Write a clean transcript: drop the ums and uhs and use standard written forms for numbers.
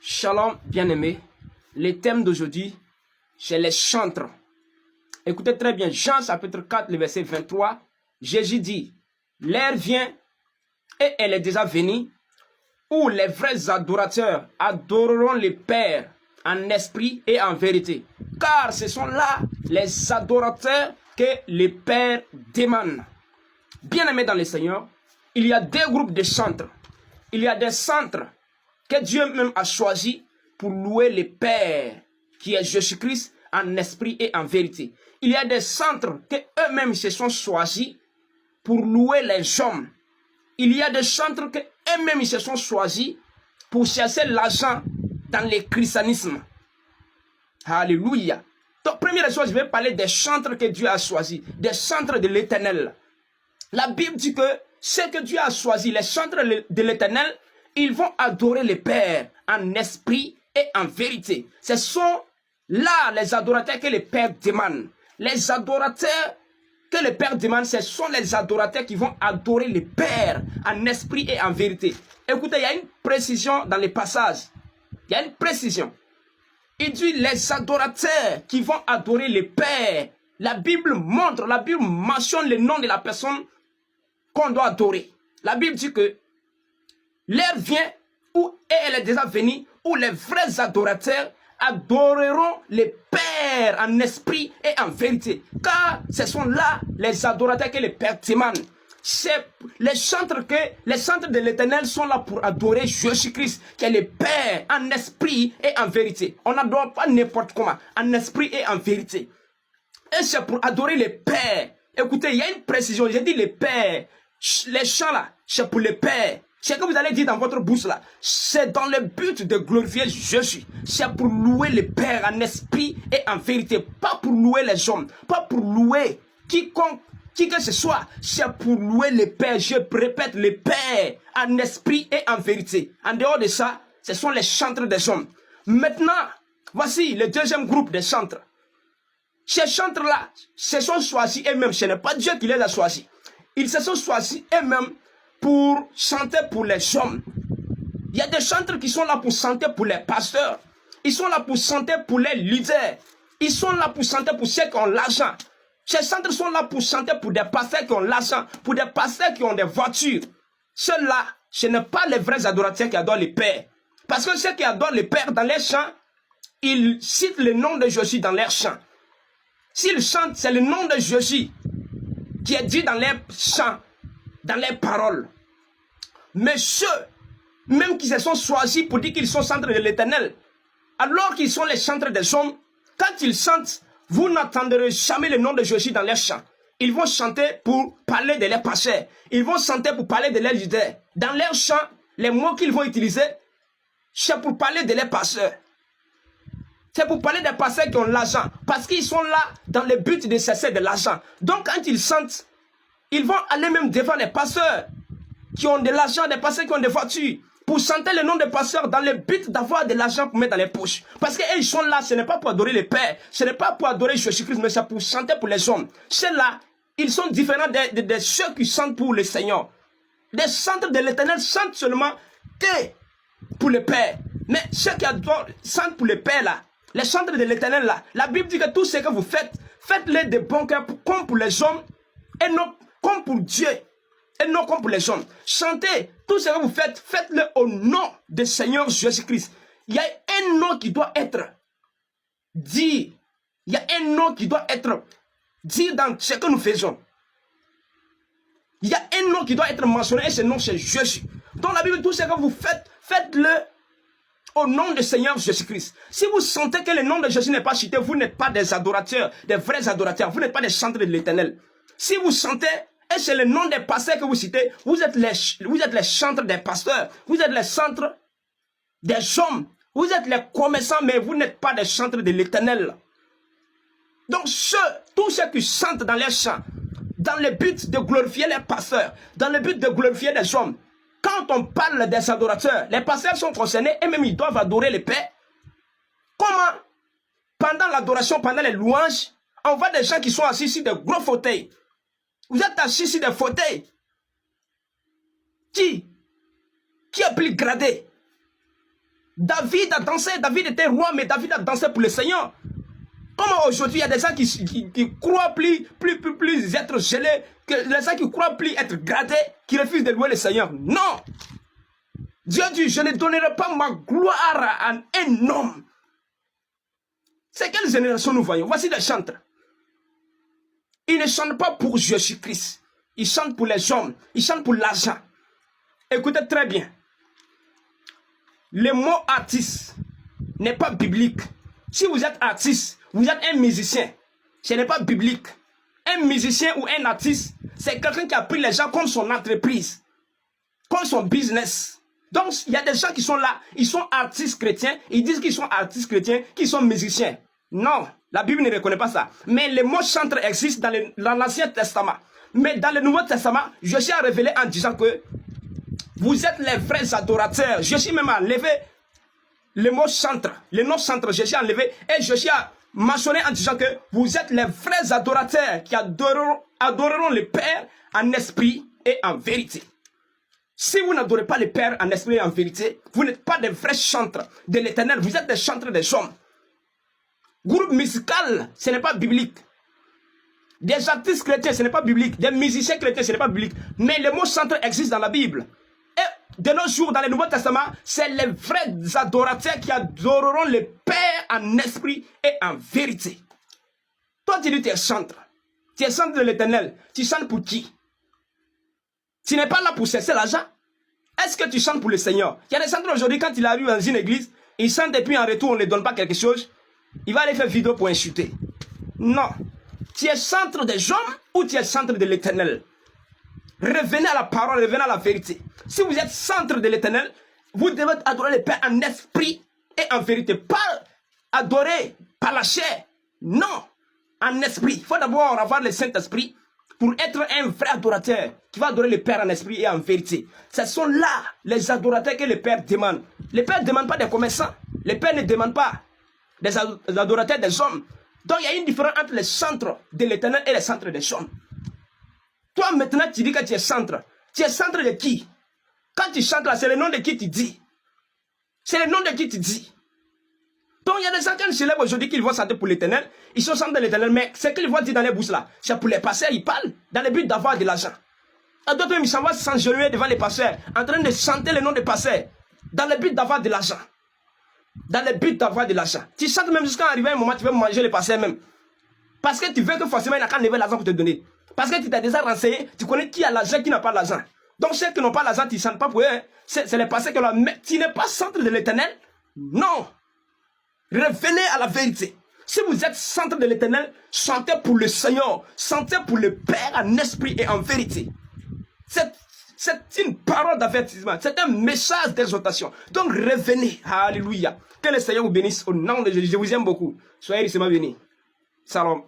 Shalom, bien-aimés. Le thème d'aujourd'hui, c'est les chantres. Écoutez très bien, Jean chapitre 4, le verset 23. Jésus dit, l'heure vient, et elle est déjà venue, où les vrais adorateurs adoreront le Père en esprit et en vérité. Car ce sont là les adorateurs que le Père demande. Bien-aimés dans le Seigneur, il y a deux groupes de chantres. Il y a des chantres que Dieu même a choisi pour louer le Père, qui est Jésus-Christ, en esprit et en vérité. Il y a des chantres que eux-mêmes se sont choisis pour louer les hommes. Il y a des chantres que eux-mêmes se sont choisis pour chercher l'argent dans le christianisme. Alléluia. Donc, première chose, je vais parler des chantres que Dieu a choisis, des chantres de l'Éternel. La Bible dit que ceux que Dieu a choisis, les chantres de l'Éternel, ils vont adorer le Père en esprit et en vérité. Ce sont là les adorateurs que le Père demande. Les adorateurs que le Père demande, ce sont les adorateurs qui vont adorer le Père en esprit et en vérité. Écoutez, il y a une précision dans les passages. Il y a une précision. Il dit les adorateurs qui vont adorer le Père. La Bible montre, la Bible mentionne le nom de la personne qu'on doit adorer. La Bible dit que l'heure vient où elle est déjà venue, où les vrais adorateurs adoreront le Père en esprit et en vérité. Car ce sont là les adorateurs que le Père demande. Les chantres de l'Éternel sont là pour adorer Jésus-Christ, qui est le Père en esprit et en vérité. On n'adore pas n'importe comment, en esprit et en vérité. Et c'est pour adorer le Père. Écoutez, il y a une précision. J'ai dit le Père. Les chants là, c'est pour le Père. Ce que vous allez dire dans votre bouche là, c'est dans le but de glorifier Jésus. C'est pour louer le Père en esprit et en vérité. Pas pour louer les hommes. Pas pour louer quiconque, qui que ce soit. C'est pour louer le Père. Je répète, le Père en esprit et en vérité. En dehors de ça, ce sont les chantres des hommes. Maintenant, voici le deuxième groupe de chantres. Ces chantres-là se sont choisis eux-mêmes. Ce n'est pas Dieu qui les a choisis. Ils se sont choisis eux-mêmes pour chanter pour les hommes. Il y a des chantres qui sont là pour chanter pour les pasteurs. Ils sont là pour chanter pour les leaders. Ils sont là pour chanter pour ceux qui ont l'argent. Ces chantres sont là pour chanter pour des pasteurs qui ont l'argent, pour des pasteurs qui ont des voitures. Ceux-là, ce n'est pas les vrais adorateurs qui adorent le Père. Parce que ceux qui adorent le Père dans leurs chants, ils citent le nom de Jésus dans leurs chants. S'ils chantent, c'est le nom de Jésus qui est dit dans leurs chants, dans leurs paroles. Mais ceux, même qui se sont choisis pour dire qu'ils sont chantres de l'Éternel, alors qu'ils sont les chantres des hommes, quand ils chantent, vous n'entendrez jamais le nom de Jésus dans leurs chants. Ils vont chanter pour parler de leurs pasteurs. Ils vont chanter pour parler de leurs leaders. Dans leurs chants, les mots qu'ils vont utiliser, c'est pour parler de leurs pasteurs. C'est pour parler des pasteurs qui ont l'argent. Parce qu'ils sont là dans le but de chercher de l'argent. Donc quand ils chantent, ils vont aller même devant les pasteurs qui ont de l'argent, des pasteurs qui ont des voitures, pour chanter le nom des pasteurs dans le but d'avoir de l'argent pour mettre dans les poches. Parce qu'ils sont là, ce n'est pas pour adorer le Père, ce n'est pas pour adorer Jésus-Christ, mais c'est pour chanter pour les hommes. Ceux-là, ils sont différents de ceux qui chantent pour le Seigneur. Les chantres de l'Éternel chantent seulement que pour le Père. Mais ceux qui adorent, chantent pour le Père là, les chantres de l'Éternel là, la Bible dit que tout ce que vous faites, faites-le de bon cœur comme pour les hommes et non comme pour Dieu. Et non comme pour les hommes. Chantez, tout ce que vous faites, faites-le au nom du Seigneur Jésus-Christ. Il y a un nom qui doit être dit. Il y a un nom qui doit être dit dans ce que nous faisons. Il y a un nom qui doit être mentionné et ce nom c'est Jésus. Dans la Bible, tout ce que vous faites, faites-le au nom du Seigneur Jésus-Christ. Si vous sentez que le nom de Jésus n'est pas cité, vous n'êtes pas des adorateurs, des vrais adorateurs. Vous n'êtes pas des chantres de l'Éternel. Si vous sentez, et c'est le nom des pasteurs que vous citez, vous êtes les chantres des pasteurs. Vous êtes les chantres des hommes. Vous êtes les commerçants, mais vous n'êtes pas des chantres de l'Éternel. Donc tous ceux qui chantent dans les chants, dans le but de glorifier les pasteurs, dans le but de glorifier les hommes, quand on parle des adorateurs, les pasteurs sont concernés et même ils doivent adorer le Père. Comment, pendant l'adoration, pendant les louanges, on voit des gens qui sont assis sur des gros fauteuils. Vous êtes assis sur des fauteuils. Qui est plus gradé? David a dansé, David était roi, mais David a dansé pour le Seigneur. Comment aujourd'hui, il y a des gens qui croient plus être gelés, que les gens qui croient plus être gradés, qui refusent de louer le Seigneur. Non! Dieu dit, je ne donnerai pas ma gloire à un homme. C'est quelle génération nous voyons? Voici des chantres. Ils ne chantent pas pour Jésus-Christ. Ils chantent pour les hommes. Ils chantent pour l'argent. Écoutez très bien. Le mot artiste n'est pas biblique. Si vous êtes artiste, vous êtes un musicien. Ce n'est pas biblique. Un musicien ou un artiste, c'est quelqu'un qui a pris les gens comme son entreprise, comme son business. Donc, il y a des gens qui sont là, ils sont artistes chrétiens, ils disent qu'ils sont artistes chrétiens, qu'ils sont musiciens. Non, la Bible ne reconnaît pas ça. Mais le mot chantre existe dans l'Ancien Testament. Mais dans le Nouveau Testament, Jésus a révélé en disant que vous êtes les vrais adorateurs. Jésus même a enlevé le mot chantre, le nom chantre, Jésus a enlevé. Et Jésus a mentionné en disant que vous êtes les vrais adorateurs qui adoreront le Père en esprit et en vérité. Si vous n'adorez pas le Père en esprit et en vérité, vous n'êtes pas des vrais chantres de l'Éternel. Vous êtes des chantres des hommes. Groupe musical, ce n'est pas biblique. Des artistes chrétiens, ce n'est pas biblique. Des musiciens chrétiens, ce n'est pas biblique. Mais le mot chantre existe dans la Bible. Et de nos jours, dans le Nouveau Testament, c'est les vrais adorateurs qui adoreront le Père en esprit et en vérité. Toi, tu dis que tu es chantre. Tu es chantre de l'Éternel. Tu chantes pour qui? Tu n'es pas là pour cesser l'argent. Est-ce que tu chantes pour le Seigneur? Il y a des chanteurs aujourd'hui, quand il arrive dans une église, ils chantent et puis en retour, on ne les donne pas quelque chose. Il va aller faire vidéo pour insulter. Non. Tu es centre des hommes ou tu es centre de l'Éternel? Revenez à la parole, revenez à la vérité. Si vous êtes centre de l'Éternel, vous devez adorer le Père en esprit et en vérité. Pas adorer par la chair. Non. En esprit. Il faut d'abord avoir le Saint-Esprit pour être un vrai adorateur qui va adorer le Père en esprit et en vérité. Ce sont là les adorateurs que le Père demande. Le Père ne demande pas des commerçants. Le Père ne demande pas des adorateurs des hommes. Donc il y a une différence entre les centres de l'Éternel et les centres des hommes. Toi maintenant tu dis que tu es centre. Tu es centre de qui? Quand tu chantes là, c'est le nom de qui tu dis? C'est le nom de qui tu dis? Donc il y a des gens qui se lèvent aujourd'hui qui vont chanter pour l'Éternel. Ils sont centres de l'Éternel, mais ce qu'ils vont dire dans les bouches là, c'est pour les pasteurs, ils parlent dans le but d'avoir de l'argent. D'autres même ils s'en vont s'engenouiller devant les pasteurs, en train de chanter le nom des pasteurs, dans le but d'avoir de l'argent. Dans le but d'avoir de l'argent. Tu chantes même jusqu'à arriver à un moment, tu veux manger les pasteurs même. Parce que tu veux que forcément il n'a qu'à lever l'argent pour te donner. Parce que tu t'es déjà renseigné, tu connais qui a l'argent, qui n'a pas l'argent. Donc ceux qui n'ont pas l'argent, tu ne chantes pas pour eux. Hein. C'est les pasteurs qui l'ont. Mais tu n'es pas centre de l'Éternel. Non. Revenez à la vérité. Si vous êtes centre de l'Éternel, chantez pour le Seigneur. Chantez pour le Père en esprit et en vérité. C'est une parole d'avertissement. C'est un message d'exhortation. Donc revenez. Alléluia. Que le Seigneur vous bénisse au nom de Jésus. Je vous aime beaucoup. Soyez richement bénis. Salam.